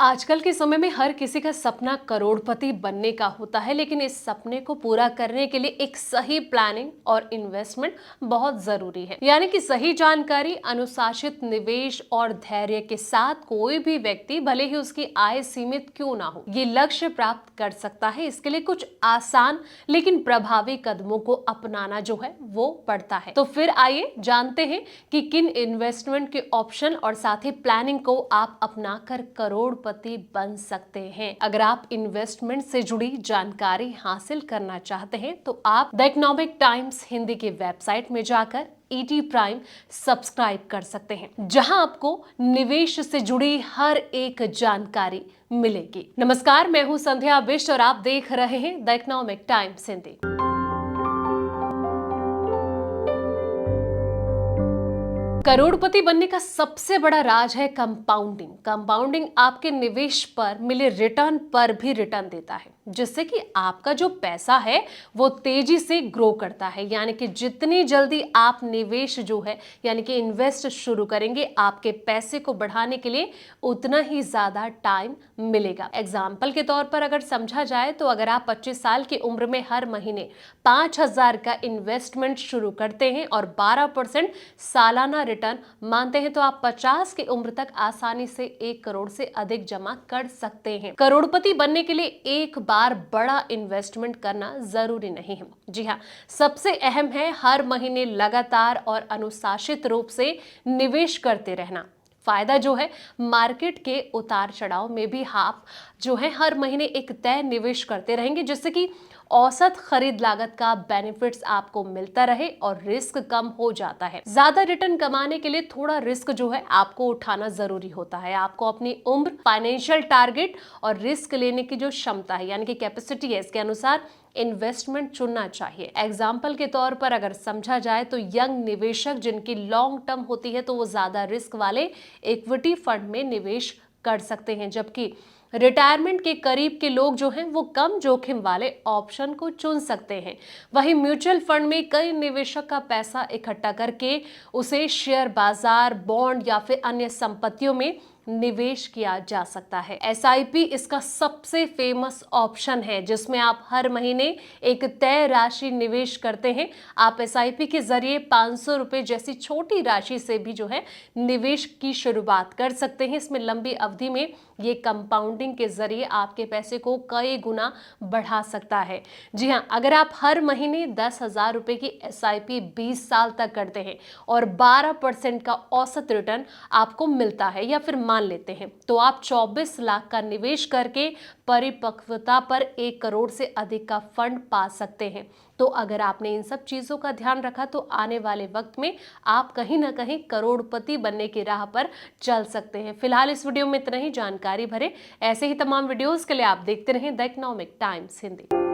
आजकल के समय में हर किसी का सपना करोड़पति बनने का होता है, लेकिन इस सपने को पूरा करने के लिए एक सही प्लानिंग और इन्वेस्टमेंट बहुत जरूरी है। यानी कि सही जानकारी, अनुशासित निवेश और धैर्य के साथ कोई भी व्यक्ति, भले ही उसकी आय सीमित क्यों ना हो, ये लक्ष्य प्राप्त कर सकता है। इसके लिए कुछ आसान लेकिन प्रभावी कदमों को अपनाना जो है वो पड़ता है। तो फिर आइए जानते हैं कि किन इन्वेस्टमेंट के ऑप्शन और साथ ही प्लानिंग को आप अपनाकर करोड़पति बन सकते हैं। अगर आप इन्वेस्टमेंट से जुड़ी जानकारी हासिल करना चाहते हैं तो आप द इकोनॉमिक टाइम्स हिंदी की वेबसाइट में जाकर ईटी प्राइम सब्सक्राइब कर सकते हैं, जहां आपको निवेश से जुड़ी हर एक जानकारी मिलेगी। नमस्कार, मैं हूं संध्या बिष्ट और आप देख रहे हैं द इकोनॉमिक टाइम्स हिंदी। करोड़पति बनने का सबसे बड़ा राज है कंपाउंडिंग। कंपाउंडिंग आपके निवेश पर मिले रिटर्न पर भी रिटर्न देता है, जिससे कि आपका जो पैसा है वो तेजी से ग्रो करता है। यानी कि जितनी जल्दी आप निवेश जो है यानी कि इन्वेस्ट शुरू करेंगे, आपके पैसे को बढ़ाने के लिए उतना ही ज्यादा टाइम मिलेगा। एग्जाम्पल के तौर पर अगर समझा जाए तो अगर आप 25 साल की उम्र में हर महीने 5,000 का इन्वेस्टमेंट शुरू करते हैं और 12% सालाना रिटर्न मानते हैं, तो आप 50 की उम्र तक आसानी से 1 करोड़ से अधिक जमा कर सकते हैं। करोड़पति बनने के लिए एक बार बड़ा इन्वेस्टमेंट करना जरूरी नहीं है। जी हाँ, सबसे अहम है हर महीने लगातार और अनुशासित रूप से निवेश करते रहना। फायदा जो है, मार्केट के उतार चढ़ाव में भी आप जो है हर महीने एक तय निवेश करते रहेंगे, जिससे कि औसत खरीद लागत का बेनिफिट्स आपको मिलता रहे और रिस्क कम हो जाता है। ज्यादा रिटर्न कमाने के लिए थोड़ा रिस्क जो है आपको उठाना जरूरी होता है। आपको अपनी उम्र, फाइनेंशियल टारगेट और रिस्क लेने की जो क्षमता है यानी कि कैपेसिटी है, इसके अनुसार इन्वेस्टमेंट चुनना चाहिए। एग्जाम्पल के तौर पर अगर समझा जाए तो यंग निवेशक जिनकी लॉन्ग टर्म होती है तो वो ज्यादा रिस्क वाले इक्विटी फंड में निवेश कर सकते हैं, जबकि रिटायरमेंट के करीब के लोग जो हैं वो कम जोखिम वाले ऑप्शन को चुन सकते हैं। वहीं म्यूचुअल फंड में कई निवेशक का पैसा इकट्ठा करके उसे शेयर बाजार, बॉन्ड या फिर अन्य संपत्तियों में निवेश किया जा सकता है। एसआईपी इसका सबसे फेमस ऑप्शन है, जिसमें आप हर महीने एक तय राशि निवेश करते हैं। आप एसआईपी के जरिए 500 रुपए जैसी छोटी राशि से भी जो है निवेश की शुरुआत कर सकते हैं। इसमें लंबी अवधि में ये कंपाउंडिंग के जरिए आपके पैसे को कई गुना बढ़ा सकता है। जी हाँ, अगर आप हर महीने 10,000 रुपए की एसआईपी 20 साल तक करते हैं और 12% का औसत रिटर्न आपको मिलता है, या फिर मान लेते हैं तो आप 24 लाख का निवेश करके परिपक्वता पर 1 करोड़ से अधिक का फंड पा सकते हैं। तो अगर आपने इन सब चीजों का ध्यान रखा तो आने वाले वक्त में आप कहीं ना कहीं करोड़पति बनने की राह पर चल सकते हैं। फिलहाल इस वीडियो में इतना ही। जानकारी भरे ऐसे ही तमाम वीडियोस के लिए आप देखते रहें द इकोनॉमिक टाइम्स हिंदी।